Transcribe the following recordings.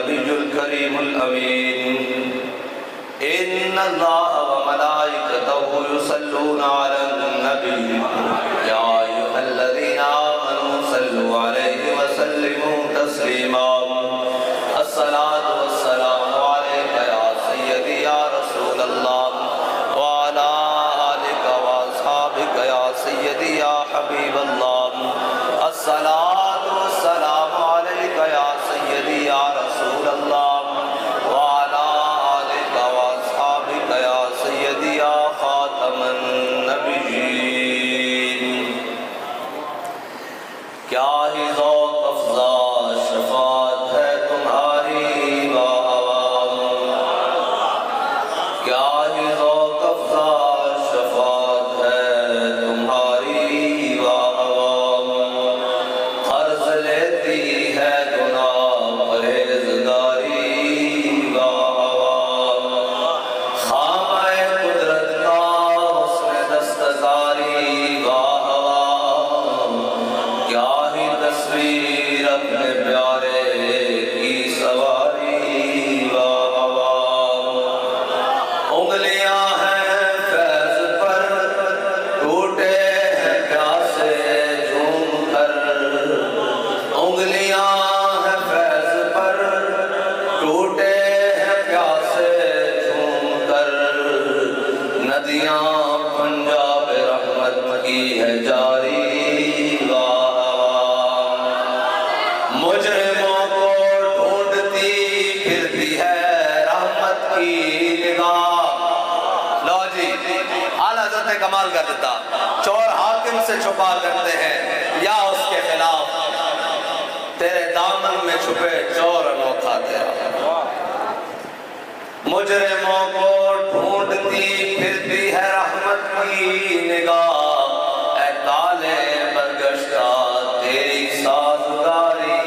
النبي الكريم الأمين إن الله وملائكته يصلون على النبي يا أيها الذين آمنوا صلوا عليه وسلموا تسليما الصلاة والسلام عليك يا سيدي يا رسول الله وعلى آلك وأصحابك يا سيدي يا حبيب الله الصلاة والسلام عليك يا سيدي يا رسول الله وعلى آلك وأصحابك يا سيدي يا خاتم النبيين کیا ہی ذوق افزا شفاعت ہے تمہاری باعوام کیا ہی ذوق افزا شفاعت ہے تمہاری باعوام قرض لیتی ہے گناہ پرہیزگاری باعوام خامہ قدرت کا حسن دستکاری باعوام کیا ہی تصویر اپنے پیارے کی سواری باعوام انگلیاں ہیں فیض پر ٹوٹے ہیں پیاسے جھوم کر انگلیاں ہیں فیض پر ٹوٹے ہیں پیاسے جھوم کر ندیاں پنجاب رحمت کی ہے جاری مجرموں کو ڈھونڈتی پھرتی ہے رحمت کی نگاہ لو جی اعلیٰ حضرت نے کمال کر دیتا چور حاکم سے چھپا کرتے ہیں یا اس کے خلاف تیرے دامن میں چھپے چور انوکھا تیرا مجرموں کو ڈھونڈتی پھرتی ہے رحمت کی نگاہ اے کالے برگشتہ تیری سازگاری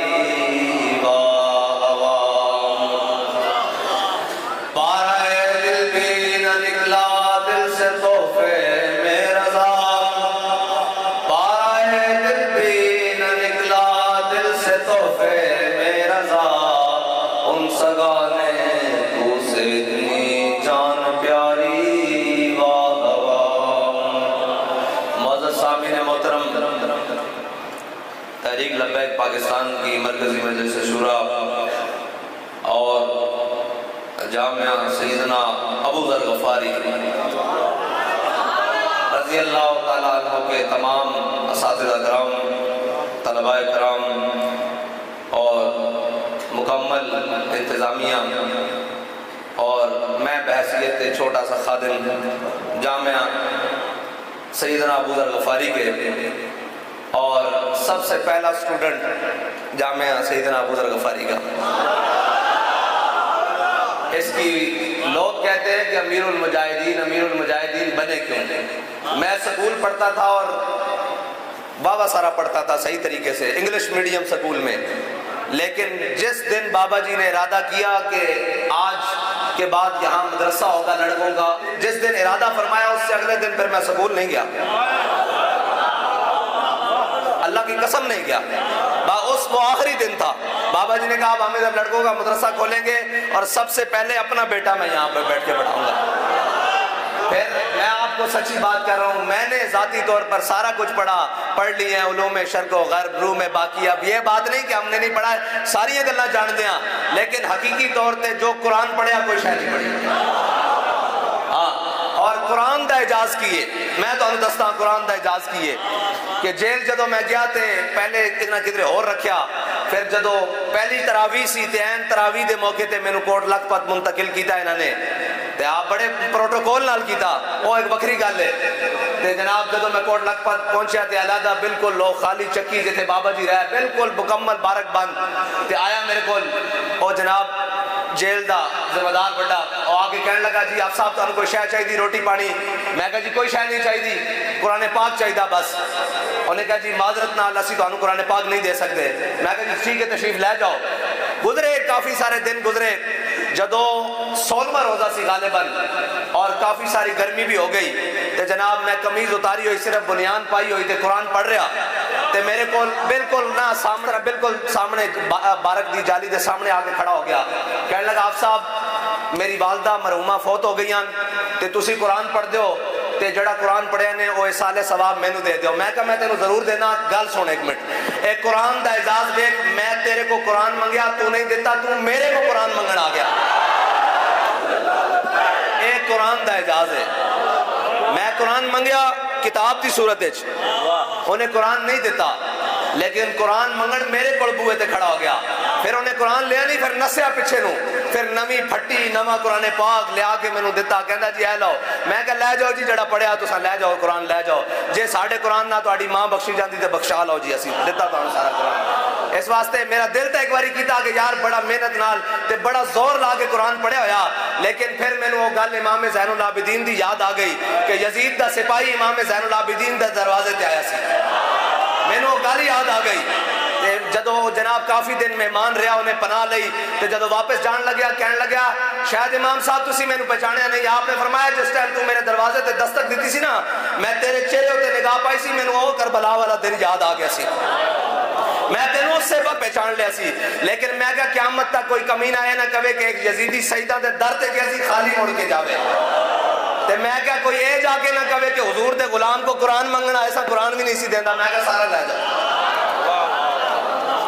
تحریک لبیک پاکستان کی مرکزی مجلس شورا اور جامعہ سیدنا ابو ذر غفاری رضی اللہ تعالیٰ عنہ کے تمام اساتذہ کرام طلباء کرام اور مکمل انتظامیہ اور میں بحیثیت چھوٹا سا خادم جامعہ سیدنا ابو ذر غفاری کے اور سب سے پہلا سٹوڈنٹ جامعہ سیدنا ابو ذر غفاری کا اس کی لوگ کہتے ہیں کہ امیر المجاہدین بنے کیوں میں سکول پڑھتا تھا اور بابا سارا پڑھتا تھا صحیح طریقے سے انگلش میڈیم سکول میں لیکن جس دن بابا جی نے ارادہ کیا کہ آج کے بعد یہاں مدرسہ ہوگا لڑکوں کا جس دن ارادہ فرمایا اس سے اگلے دن پھر میں سکول نہیں گیا اللہ کی قسم نہیں گیا وہ آخری دن تھا بابا جی نے کہا اب ہم ادھر لڑکوں کا مدرسہ کھولیں گے اور سب سے پہلے اپنا بیٹا میں یہاں پر بیٹھ کے پڑھاؤں گا پھر میں آپ کو سچی بات کر رہا ہوں میں نے ذاتی طور پر سارا کچھ پڑھ لی ہیں علوم شرق و غرب روم میں باقی اب یہ بات نہیں کہ ہم نے نہیں پڑھا ساری یہ گلیں جان دیا لیکن حقیقی طور پہ جو قرآن پڑھیا کوئی شاید نہیں پڑھی ہاں اور قرآن دا اجاز کیے میں تو دستا قرآن دا اجاز کیے کہ جیل جدو میں گیا تے پہلے کتنا کدھر اور رکھیا پھر جدو پہلی تراویح سی تے این تراویح دے موقع تے میں نے کوٹ لکھپت منتقل کیتا انہوں نے تے آپ بڑے پروٹوکول نال کیتا وہ ایک بکری گل ہے تے جناب جدو میں کوٹ لکھپت پہنچیا تے علیحدہ بالکل لوگ خالی چکی جتھے بابا جی رہے بالکل مکمل بارک بند تے آیا میرے کول او جناب جیل دا ذمہ دار بڑا اور آگے کہنے لگا جی آپ صاحب تو کوئی شے چاہیے دی روٹی پانی میں کہا جی کوئی شے نہیں چاہیے دی قرآن پاک چاہیے دا بس انہوں نے کہا جی معذرت نال اسی تو قرآن پاک نہیں دے سکتے میں کہا جی ٹھیک ہے تشریف لے جاؤ گزرے کافی سارے دن گزرے جدو 16واں روزہ سی غالباً اور کافی ساری گرمی بھی ہو گئی تے جناب میں قمیض اتاری ہوئی صرف بنیان پائی ہوئی تے قرآن پڑھ رہا تے میرے کو بالکل نہ سامنے بالکل سامنے بارک دی جالی دے سامنے آ کے کھڑا ہو گیا. کہنے لگا آپ صاحب میری والدہ مرحومہ فوت ہو گئیاں تے تسی قرآن پڑھ دیو تے جڑا قرآن پڑھیا نے وہ سال ثواب مینوں دے دیو. میں کہا میں تینوں ضرور دینا. گل سن ایک منٹ, ایک قرآن دا اعزاز دیکھ. میں تیرے کو قرآن منگیا تو نہیں دیتا, تو میرے کو قرآن منگن آ گیا. ایک قرآن دا اعزاز ہے. میں قرآن منگیا کتاب دی صورت وچ, انہیں قرآن نہیں دیتا لیکن قرآن منگن میرے کول بوئے تے کھڑا ہو گیا. پھر انہیں قرآن لیا نہیں, پھر نسیا پیچھے نو, پھر نویں پھٹی نواں قرآن پاک لیا کے مینوں دتا. کہندا جی اے لو. میں کہ لے جاؤ جی جڑا پڑھیا تساں لے جاؤ, قرآن لے جاؤ. جے ساڈے قرآن نہ تہاڈی ماں بخشی جاندی تے بخشا لو جی, اسی دتا تہاڈوں سارا قرآن. اس واسطے میرا دل تے ایک باری کیتا کہ یار بڑا محنت نال تے بڑا زور لا کے قرآن پڑھیا ہویا, لیکن پھر مینوں وہ گل امام زین العابدین دی یاد آ گئی کہ یزید دا سپاہی امام زین العابدین دے دروازے تے آیا سی. مینوں وہ گل یاد آ گئی. جدو جناب کافی دن مہمان رہا, انہیں پناہ لئی, تو جدو واپس جان لگیا کہنے لگیا شاید امام صاحب تسی میں نے پہچانیا نہیں. آپ نے فرمایا جس ٹائم تو میرے دروازے تے دستک دیتی سی نا, میں تیرے چہرے ہوتے نگاہ پائی سی, میں نے وہ کربلا والا دن یاد آ گیا سی. میں تینوں اس سے پہچان لیا سی. لیکن میں کہا قیامت تک کوئی کمینہ آئے نہ کہے کہ ایک یزیدی سجدہ دے در تے گیا سی خالی مڑ کے جاوے. تے میں کہا کوئی اے جا کے نہ کہے کہ حضور دے غلام کو قرآن منگنا, ایسا قرآن بھی نہیں سی دیندا. میں کہا سارا لے جاؤ.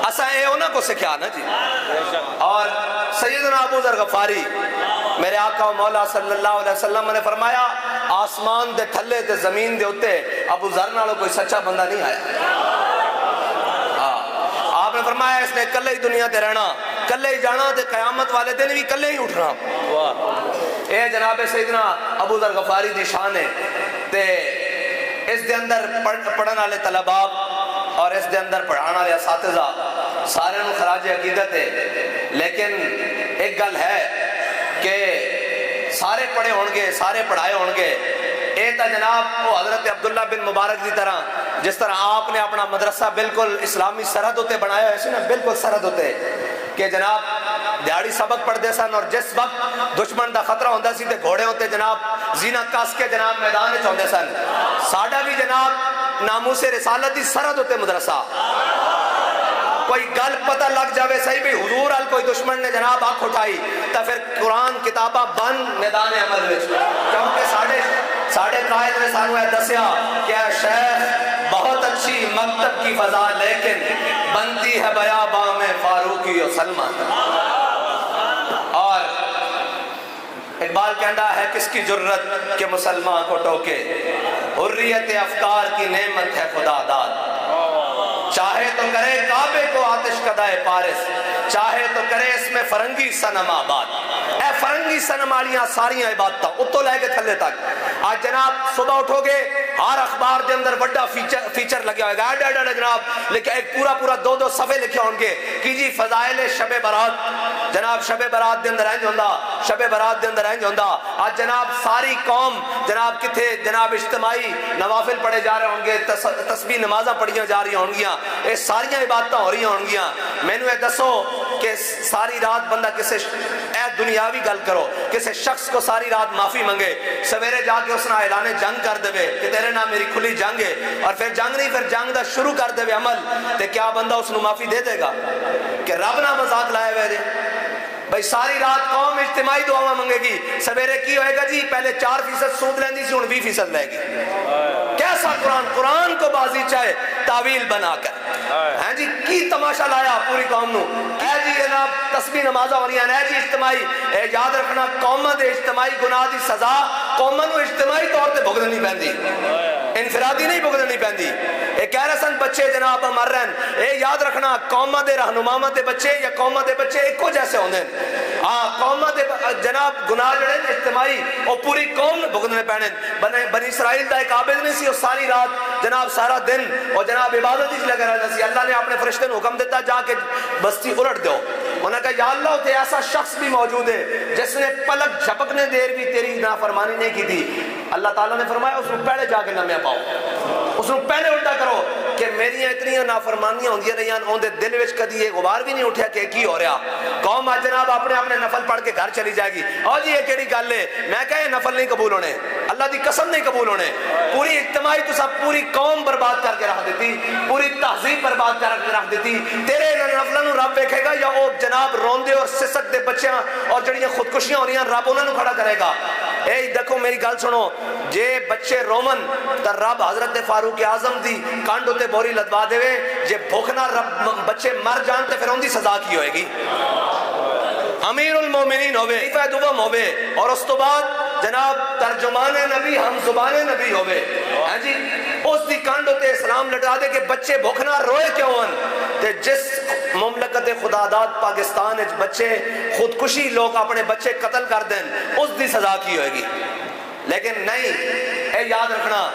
اسا اے انہاں کو سکھیا نا جی. اور سیدنا ابو ذر غفاری میرے آقا و مولا صلی اللہ علیہ وسلم نے فرمایا آسمان دے تھلے تے زمین دے اتے ابو ذر نالوں کوئی سچا بندہ نہیں آیا. آپ نے فرمایا اس نے کلے ہی دنیا تے رہنا, کلے ہی جانا, تے قیامت والے دن بھی کلے ہی اٹھنا. اے جناب سیدنا ابو ذر غفاری دی شان ہے. تے اس دے اندر پڑھن والے طلباء اور اس دے اندر پڑھانا والے اساتذہ سارے نو خراج عقیدت ہے. لیکن ایک گل ہے کہ سارے پڑھے ہون گے, سارے پڑھائے ہون گے. اے تا جناب وہ حضرت عبداللہ بن مبارک دی طرح, جس طرح آپ نے اپنا مدرسہ بالکل اسلامی سرحد ہوتے بنایا ہے نا, بالکل سرحد ہوتے کہ جناب دیہڑی سبق پڑھ دے سن, اور جس وقت دشمن دا خطرہ ہوندہ سی تے گھوڑے ہوتے جناب زینہ کس کے جناب میدان وچ ہوندے سن. ساڈا بھی جناب ناموس رسالت دی سرحد ہوتے مدرسہ. کوئی گل پتہ لگ جاوے صحیح بھی حضور ال کوئی دشمن نے جناب آنکھ اٹھائی تا پھر قرآن کتابہ بند میدان عمل وچ. کیونکہ ساڑھے قائد نے سانو ہے دسیا کہ اے شیخ بہت اچھی مکتب کی فضا لیکن بنتی ہے بیاباں میں فاروقی و سلمان. اور اقبال کہنا ہے کس کی جرت کہ مسلمان کو ٹوکے, حریت افکار کی نعمت ہے خدا داد. چاہے تو کرے کعبے کو آتش کدائے پارس, چاہے تو کرے اس میں فرنگی صنم آباد. اے فرنگی صنم والیاں ساریاں عبادتاں اتو لے کے تھلے تک. آج جناب صبح اٹھو گے ہر اخبار دے اندر بڑا فیچر لگیا ہوئے گا, ایڈ جناب لیکن ایک پورا 2 صفحے لکھے ہوں گے کہ جی فضائل شب برات. جناب شب برات دے اندر اینج ہوندا, شب برات دے اندر اینج ہوندا. آج جناب ساری قوم جناب کتھے جناب اجتماعی نوافل پڑھے جا رہے ہوں گے, تسبیح نمازاں پڑھیاں جا رہی ہوں گیاں, اے ساریاں عبادتاں ہو رہی ہوں گیاں. میں نے دسو کہ ساری رات بندہ کسے اے دنیاوی گل کرو کسے شخص کو ساری رات معافی منگے, سویرے جا کے اس نے اعلان جنگ کر دے کہ تیرے نام میری کھلی جنگ ہے, اور پھر جنگ نہیں پھر جنگ دا شروع کر دے عمل, تے کیا بندہ اس نے معافی دے دے گا کہ رب نہ مذاق لائے ہوئے. بھئی ساری رات قوم اجتماعی دعاواں منگے گی, سویرے کی ہوئے گا جی پہلے 4% سود لیندی سی ہن 20% لے گی. کیسا قرآن کو بازی چاہے تعویل بنا کر ہیں جی کی تماشا لایا پوری قوم نو. اے جی جناب تسبیح نمازاں ہو رہی ہیں, اے جی اجتماعی, اے یاد رکھنا قوماں دے اجتماعی گناہ دی سزا قوماں نو اجتماعی طور تے بھگتنی پیندی, انفرادی نہیں بھگتنی پیندی. اے کہہ رہے سن بچے جناب مر رہے ہیں, اے یاد رکھنا قوماں دے رہنماں دے بچے یا قوماں دے بچے ایکو جیسے ہوندے ہیں. قوماں دے جناب گناہ جڑے اجتماعی او پوری قوم نے بھگتنے پینے. بنی اسرائیل دا ایک عابد نہیں سی, او ساری رات جناب سارا دن او جناب عبادت ہی لگا رہتا سی. اللہ نے اپنے فرشتے کو حکم دیتا جا کے بستی الٹ دو. انہوں نے کہا یا اللہ تے ایسا شخص بھی موجود ہے جس نے پلک جھپکنے دیر بھی تیری نافرمانی نہیں کی تھی. اللہ تعالیٰ نے فرمایا اس کو پہلے جا کے نمیا پاؤ, اس کو پہلے الٹا کرو. کہ میری اتنی نافرمانیاں ہوندی رہی ہیں، ان دے دل وچ کدی یہ غبار بھی نہیں اٹھیا کہ کی ہو رہا. قوم آج جناب اپنے اپنے نفل پڑھ کے گھر چلی جائے گی. اور جی یہ کیڑی گل ہے؟ میں کہا یہ نفل نہیں قبول ہونے، اللہ دی قسم نہیں قبول ہونے. پوری اجتماعی تو سب پوری قوم برباد کر کے رکھ دیتی، پوری تہذیب برباد کر کے رکھ دیتی. تیرے نفلوں نو رب ویکھے گا یا وہ جناب روندے اور سسک دے بچیاں اور جڑیاں خودکشیاں ہو رہی ہیں رب انہاں نو کھڑا کرے گا. اے دیکھو میری گل سنو، جے بچے رومن تا رب حضرت فاروق اعظم دی کانڈ تے بوری لدوا دے، جے بھوک نہ رب بچے مر جان تے پھر ان دی سزا کی ہوئے گی؟ امیر المومنین ہوئے، خلیفہ دوم ہوئے، اور اس تو بعد جناب ترجمان نبی ہم زبان نبی ہوئے. ہاں جی اس دی کانڈ تے اسلام لٹا دے کہ بچے بھوک نہ روئے کیوں ہن؟ تے جس مملکت خدا داد پاکستان وچ بچے خودکشی لوگ اپنے بچے قتل کر دیں، اس دی سزا کی ہوئے گی. لیکن نہیں، اے یاد رکھنا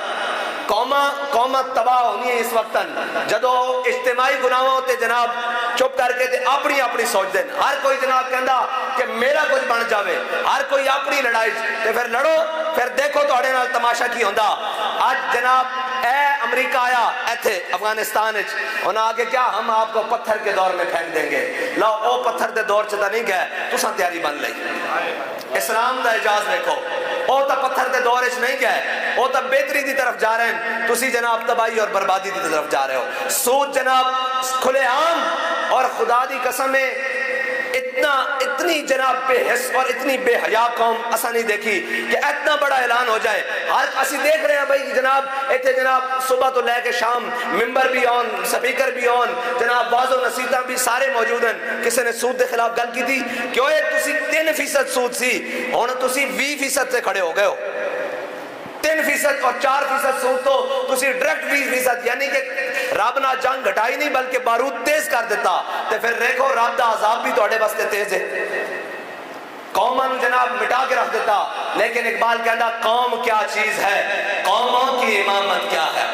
قومہ تباہ ہونی ہے اس وقتاً جدو اجتماعی گناہوں تے جناب چپ کر کے تے اپنی سوچ دیں. ہر کوئی جناب کہندا کہ میرا کچھ بن جاوے، ہر کوئی اپنی لڑائی تے پھر لڑو، پھر دیکھو تو اڑے نال تماشا کی ہوندا. آج جناب اے امریکہ آیا ایتھے افغانستان وچ، انہاں آگے کیا ہم آپ کو پتھر کے دور میں پھینک دیں گے. لو او پتھر دے دور چ نہیں گئے، تساں تیاری بن لئی. اسلام دا اعجاز دیکھو، او تا پتھر دے دور وچ نہیں گئے، او تا بہتری دی طرف جا رہے ہیں، تسی جناب تباہی اور بربادی دی طرف جا رہے ہو. سود جناب کھلے عام، اور خدا دی قسم ہے اتنی جناب بے حس اور اتنی بے حیا قوم اسا نہیں دیکھی کہ اتنا بڑا اعلان ہو جائے. ہر اسی دیکھ رہے ہیں بھائی جناب ایتھے جناب صبح تو لے کے شام ممبر بھی آن، سپیکر بھی آن، جناب بعض و نصیحتاں بھی سارے موجود ہیں. کسی نے سود دے خلاف گل کی تھی کہ اوے تسی 3% سود سی، ہن تسی 20% سے کھڑے ہو گئے ہو. 3% اور 4% سود تو تسی ڈائریکٹ 20%، یعنی کہ رب نہ جنگ گھٹائی نہیں بلکہ بارود تیز کر دیتا. تے پھر دیکھو رب دا عذاب بھی تواڈے واسطے تیز ہے. قوماں نو جناب مٹا کے رکھ دیتا. لیکن اقبال کہندا قوم کیا چیز ہے، قوموں کی امامت کیا ہے.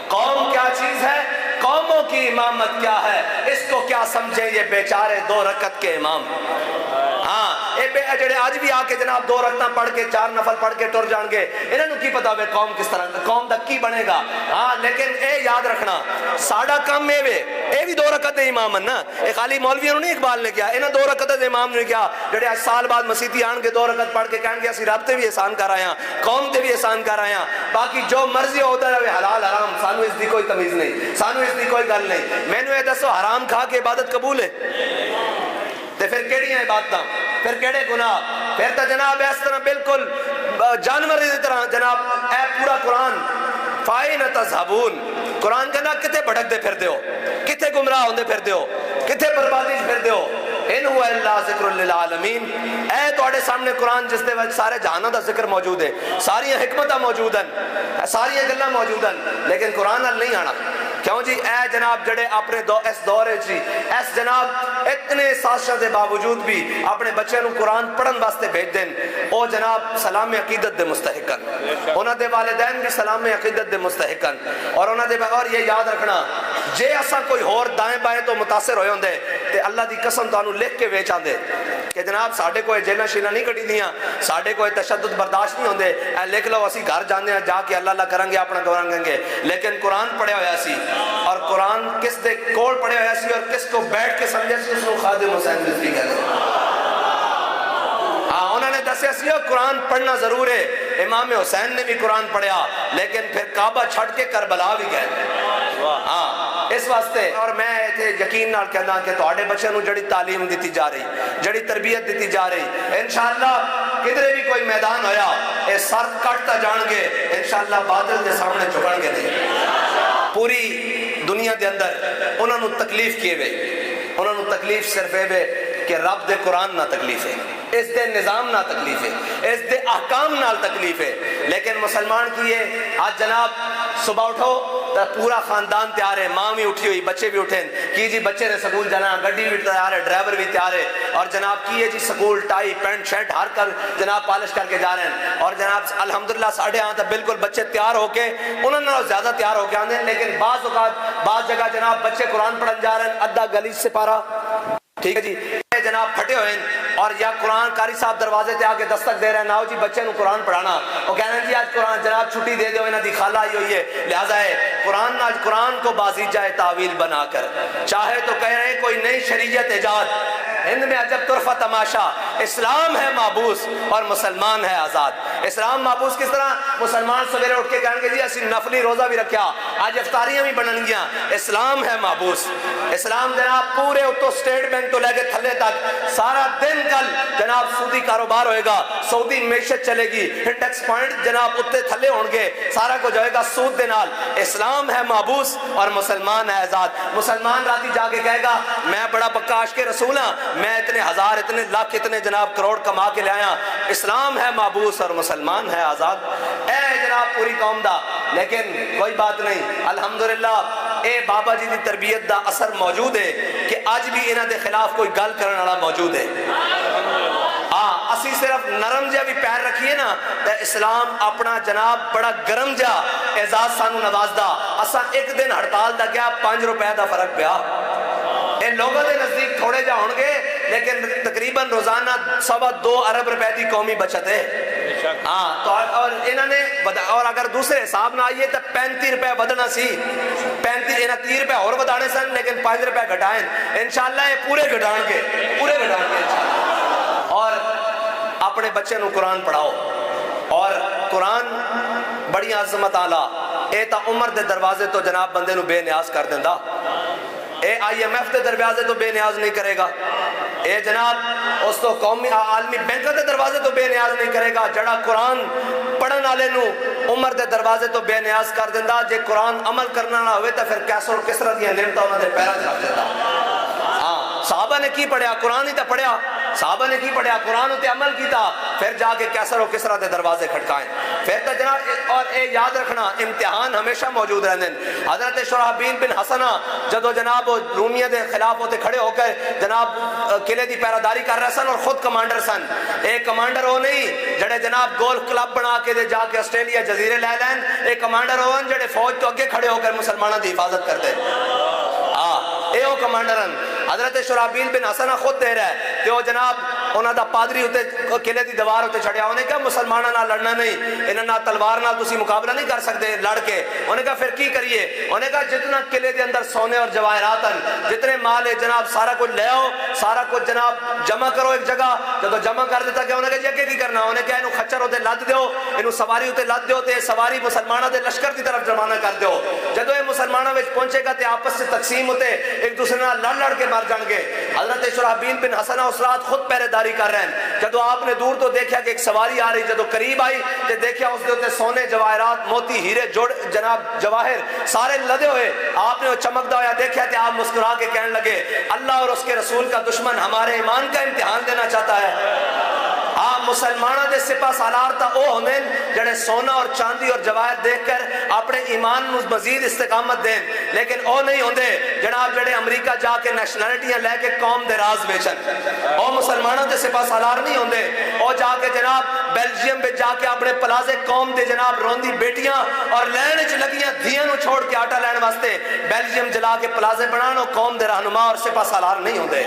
قوم کیا چیز ہے، قوموں کی امامت کیا ہے، اس کو کیا سمجھے یہ بیچارے 2 رکعت کے امام. ہاں اے بے جڑے آج بھی آ کے جناب 2 رکعتاں پڑھ کے 4 نفل پڑھ کے ٹر جان گے، انہاں نو کی پتا ہوے قوم کس طرح قوم دا کی بنے گا. ہاں لیکن اے یاد رکھنا ساڈا کام اے وے، اے بھی 2 رکعت دے امام ہیں نا. اے خالی مولویوں نہیں اقبال نے کیا، انہاں 2 رکعت دے امام نے کیا جڑے آج سال بعد مسیتی آن کے 2 رکعت پڑھ کے کہن گے اسی رب تے بھی احسان کر آئے ہیں، قوم تے بھی احسان کر آئے ہیں. باقی جو مرضی ہوتا رہے حلال حرام سانو اس دی کوئی تمیز نہیں، سانو اس دی کوئی گل نہیں. مینوں اے دسو حرام کھا کے عبادت قبول ہے؟ تے پھر کیڑیاں عبادتاں، پھر کیڑے گناہ؟ پھر تو جناب اس طرح بالکل جانور دی طرح جناب اے پورا قرآن فائن تذہبون، قرآن کہنا کتے بھٹک دے پھر دیو، کتے گمراہ ہوندے پھر دیو، کتے بربادی پھر دیو. ان هو الا ذکر للعالمین. اے تواڈے سامنے قرآن جس دے وچ سارے جہاناں دا ذکر موجود ہے، ساری حکمتاں موجود ہیں، ساری گلاں موجود ہیں، لیکن قرآن نال نہیں آنا. کیوں جی اے جناب جڑے اپنے اس دورے جی اس جناب اتنے سازشاں دے باوجود بھی اپنے بچے نو قرآن پڑھن واسطے بھیج دیں، او جناب سلام عقیدت دے مستحقن، انہاں دے والدین بھی سلام عقیدت دے مستحقن. اور انہاں دے اور یہ یاد رکھنا جے اساں کوئی ہور دائیں بائیں تو متاثر ہوئے ہوندے تے اللہ دی قسم تانوں لکھ کے ویچ آندے کہ جناب ساڈے کوئی جیلاں شیلاں نہیں کٹی دیاں، ساڈے کوئی تشدد برداشت نہیں ہوندے، اے لکھ لو اسی گھر جانے ہیں جا کے اللہ اللہ کریں گے اپنا گوریں گے. لیکن قرآن پڑھیا ہویا سی، اور قرآن کس دے کول پڑھیا ہویا سی اور کس کو بیٹھ کے سمجھا سی، اس کو خادم حسین رضوی کہتے ہیں. ہاں انہوں نے دسیا سی قرآن پڑھنا ضرور ہے. امام حسین نے بھی قرآن پڑھیا لیکن پھر کعبہ چھڑ کے کربلا بھی گئے. ہاں اس واسطے اور میں ایتھے یقین نال کہنا کہ تواڈے بچے نو جڑی تعلیم دیتی جا رہی، جڑی تربیت دیتی جا رہی، انشاءاللہ کدھر بھی کوئی میدان ہویا اے سر کٹتا جان گے، انشاءاللہ بادل دے سامنے جھکن گے نہیں. پوری دنیا دے اندر انہاں نو تکلیف کیے وے، انہاں نو تکلیف صرف اے وے کہ رب دے قرآن نہ تکلیف ہے، اس دے نظام نہ تکلیف ہے، اس دے احکام نال تکلیف ہے. لیکن مسلمان کی ہے آج جناب صبح اٹھو تو پورا خاندان تیار ہے، ماں بھی اٹھی ہوئی، بچے بھی اٹھیں کی جی بچے نے سکول جانا، گڈی بھی تیار ہے، ڈرائیور بھی تیار ہے، اور جناب کی ہے جی سکول ٹائی پینٹ شرٹ ہر کر جناب پالش کر کے جا رہے ہیں. اور جناب الحمدللہ ساڑھے ہاں تک بالکل بچے تیار ہو کے انہوں نے زیادہ تیار ہو کے آنے. لیکن بعض اوقات بعض جگہ جناب بچے قرآن پڑھن جا رہے ہیں، ادھا گلی سے پارا ٹھیک ہے جی جناب پھٹے ہوئے اور یا قرآن قاری صاحب دروازے تے آ کے دستک دے رہے ہیں ناؤ جی بچے نو قرآن پڑھانا وہ کہنا جی آج قرآن جناب چھٹی دے دو انہاں دی خالہ آئی ہوئی ہے لہذا ہے قرآن آج قرآن کو بازی جائے تعویل بنا کر چاہے تو کہہ رہے ہیں کوئی نئی شریعت ایجاد ہند میں عجب طرفہ تماشا اسلام ہے معبوس اور مسلمان ہے آزاد اسلام معبوس کس طرح مسلمان سویرے اٹھ کے کہیں گے جی اسی نفلی روزہ بھی رکھیا آج افطاریاں بھی بنن گیا اسلام ہے معبوس اسلام جناب پورے اتو سٹیٹ بینک تو لے کے تھلے تک سارا دن کل جناب سودی کاروبار ہوئے گا سعودی معیشت چلے گی انڈیکس پوائنٹ جناب اتنے تھلے ہون گے سارا کو جائے گا سود دے نال اسلام ہے معبوس اور مسلمان ہے آزاد مسلمان راتی جا کے کہے گا میں بڑا پکا عاشق رسول ہاں میں اتنے ہزار اتنے لاکھ اتنے جناب کروڑ کما کے لے آیا اسلام ہے معبوس اور مسلمان ہے آزاد اے جناب پوری قوم دا لیکن کوئی بات نہیں الحمدللہ اے بابا جی دی تربیت دا اثر موجود ہے کہ آج بھی انہاں دے خلاف کوئی گل کرنے والا موجود ہے اسی صرف نرم جا بھی پیر رکھیے نا تے اسلام اپنا جناب بڑا گرم جا اعزاز سانو نواز دا اسا ایک دن ہڑتال دا گیا 5 روپے دا فرق پیا اے لوگوں دے نزدیک تھوڑے جا ہون گے لیکن تقریباً روزانہ 2.25 ارب روپے دی قومی بچت ہے تو اور انہوں نے اور اگر دوسرے حساب نہ آئیے تو 35 روپے ودنا سی 35 انہاں 30 روپے اور ودانے سن لیکن 5 روپے گھٹائیں انشاءاللہ یہ پورے گھٹان کے انشاءاللہ اور اپنے بچے نو قرآن پڑھاؤ اور قرآن بڑی عظمت آلہ اے تا عمر دے دروازے تو جناب بندے نو بے نیاز کر دیندہ اے IMF دے دروازے تو بے نیاز نہیں کرے گا اے جناب اس تو قومی عالمی بینک دے دروازے تو بے نیاز نہیں کرے گا جڑا قرآن پڑھن والے نو عمر دے دروازے تو بے نیاز کر دیندہ جے قرآن عمل کرنا نہ ہوئے تو پھر کیسر کس طرح دیا نعمتاں انہوں نے پیرا چاہ دیتا صحابہ نے کی پڑھیا قرآن ہی تا پڑھیا صحابہ نے کی پڑھیا قرآن ہوتے عمل کیتا پھر جا کے کیسر و کسرہ دے دروازے کھٹکائیں پھر تو جناب اور اے یاد رکھنا امتحان ہمیشہ موجود رہنے حضرت شرحبیل بن حسنہ جدو جناب رومیہ دے خلاف ہوتے کھڑے ہو کر جناب قلعے دی پیراداری کر رہے سن اور خود کمانڈر سن ایک کمانڈر ہو نہیں جڑے جناب گولف کلب بنا کے دے جا کے آسٹریلیا جزیرے لے لین ایک کمانڈر ہو جڑے فوج تو اگے کھڑے ہو کر مسلمانوں دی حفاظت کرتے اے او کمانڈرن حضرت شرحبیل بن حسنہ خود دے رہا ہے کہ وہ جناب انہاں دا پادری ہوتے قلعے دی دیوار ہوتے چھڑیا انہیں کہا مسلمانہ نہ لڑنا نہیں انہاں نہ تلوار نہ تسی مقابلہ نہیں کر سکتے لڑ کے انہیں کہا پھر کی کریے انہیں کہا جتنا قلعے دے اندر سونے اور جواہرات جتنے مال ہے جناب سارا کچھ لے آؤ سارا کچھ جناب جمع کرو ایک جگہ جب جمع کر دیتا کہ انہیں کہا جگہ کی کرنا انہیں کہا انہوں خچر ہوتے لد دیو انہوں سواری ہوتے لد دیو تے سواری مسلمانہ دے لشکر کی طرف جمانہ کر دیو جدو یہ مسلمانہ وچ پہنچے گا تے آپس سے تقسیم ہوتے ایک دوسرے نہ لڑ لڑ کے مار جان گے حضرت شرحبیل بن حسنہ اس رات خود پہرے داری کر رہے ہیں جدو آپ نے دور تو دیکھا کہ ایک سواری آ رہی جدو قریب آئی تے دیکھا اس دے سونے جواہرات موتی ہیرے جوڑ جناب جواہر سارے لدے ہوئے آپ نے وہ چمکدا ہوا دیکھا تے آپ مسکرا کے کہنے لگے اللہ اور اس کے رسول کا دشمن ہمارے ایمان کا امتحان دینا چاہتا ہے مسلمانہ دے سپاہ سالار تا او ہوندے جڑے سونا اور چاندی اور جواہر دیکھ کر اپنے ایمان مزید استقامت دیں لیکن او نہیں ہوندے جناب جڑے امریکہ جا کے نیشنلٹیاں لے کے قوم دے راز بیچن او مسلمانہ دے سپاہ سالار نہیں ہوندے او جا کے جناب بیلجیم پہ جا کے اپنے پلازے قوم دے جناب روندی بیٹیاں اور لین چ لگیاں دھیاں نو چھوڑ کے آٹا لین واسطے بیلجیم جلا کے پلازے بنانو قوم دے رہنما اور سپاہ سالار نہیں ہوندے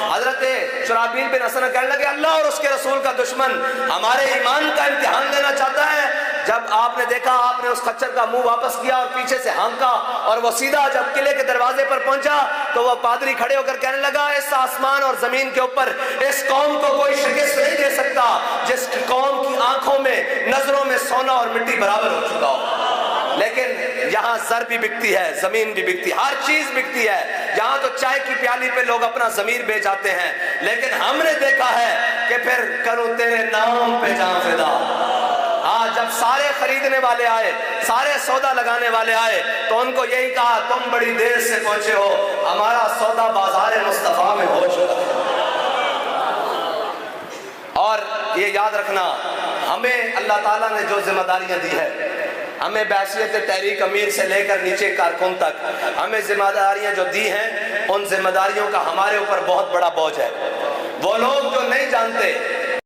حضرت شرحبیل بن حسنہ کہنے لگے اللہ اور اس کے رسول کا دشمن ہمارے ایمان کا امتحان لینا چاہتا ہے جب آپ نے دیکھا آپ نے اس خچر کا منہ واپس کیا اور پیچھے سے ہانکا اور وہ سیدھا جب قلعے کے دروازے پر پہنچا تو وہ پادری کھڑے ہو کر کہنے لگا اس آسمان اور زمین کے اوپر اس قوم کو کوئی شکست نہیں دے سکتا جس قوم کی آنکھوں میں نظروں میں سونا اور مٹی برابر ہو چکا ہو لیکن یہاں زر بھی بکتی ہے زمین بھی بکتی ہے ہر چیز بکتی ہے یہاں تو چائے کی پیالی پہ لوگ اپنا ضمیر بیچ جاتے ہیں لیکن ہم نے دیکھا ہے کہ پھر کروں تیرے نام پہ جان فدا جب سارے خریدنے والے آئے سارے سودا لگانے والے آئے تو ان کو یہی کہا تم بڑی دیر سے پہنچے ہو ہمارا سودا بازار مصطفیٰ میں ہو چکا اور یہ یاد رکھنا ہمیں اللہ تعالیٰ نے جو ذمہ داریاں دی ہے ہمیں بحیثیت تحریک امیر سے لے کر نیچے کارکن تک ہمیں ذمہ داریاں جو دی ہیں ان ذمہ داریوں کا ہمارے اوپر بہت بڑا بوجھ ہے وہ لوگ جو نہیں جانتے